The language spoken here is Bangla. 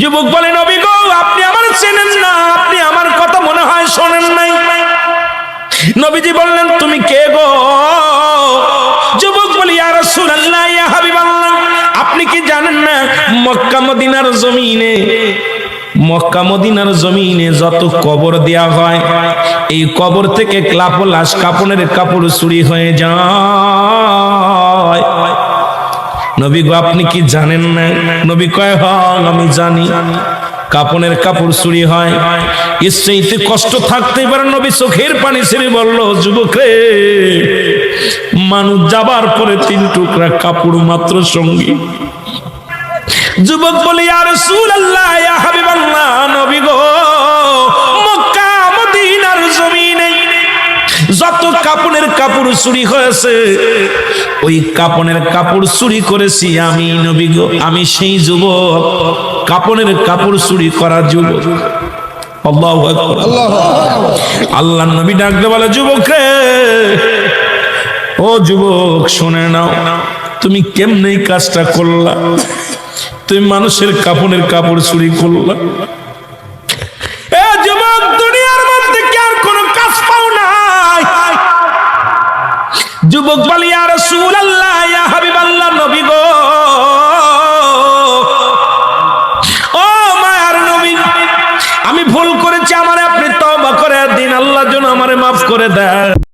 যুবক বলে, নবী গো, আপনি আমার চেনেন না, আপনি আমার কথা মনে হয় শোনেন নাই। নবীজি বললেন, তুমি কে গো? যুবক বলি, ইয়া রাসূলুল্লাহ, ইয়া হাবিবাল্লাহ, আপনি কি জানেন না মক্কা মদিনার জমিনে, মক্কা মদিনার জমিনে যত কবর দেয়া হয়, এই কবর থেকে লাশ কাপনের কাপড় চুরি হয়ে যায়। নবী গো, আপনি কি জানেন না? নবী কয়, হ্যাঁ আমি জানি, কাপনের কাপড় চুরি হয়। এর চাইতে কষ্ট থাকতে পারে? নবী চোখের পানি ছেড়ে বলল, যুবক রে, মানুষ যাবার পরে 3 টুকরা কাপড় মাত্র সঙ্গী। যুবক বলে, ইয়া রাসূলুল্লাহ, ইয়া হাবিবাল্লাহ, নবী গো, মক্কা মদিনার জমিনে যত কাপনের কাপড় চুরি হয়েছে, ওই কাপনের কাপড় চুরি করেছি আমি, নবী গো, আমি সেই যুবক, কাপনের কাপড় চুরি করা যুবক। আল্লাহু আকবার। আল্লাহর নবী ডাকতে বলে, যুবক রে, ও যুবক, শুনে নাও, তুমি কেমনে কাজটা করলা? তুমি মানুষের কাপনের কাপড় চুরি করলা। এ যুবক, দুনিয়ার মধ্যে কি আর কোনো কাজ পাও নাই? যুবক বলে, ইয়া রাসূলুল্লাহ, ইয়া হাবিবাল্লাহ, নবী গো, ও মায়ার নবী, আমি ভুল করেছি, আমারে আপনি তওবা করে দিন, আল্লাহ যেন আমারে মাফ করে দেয়।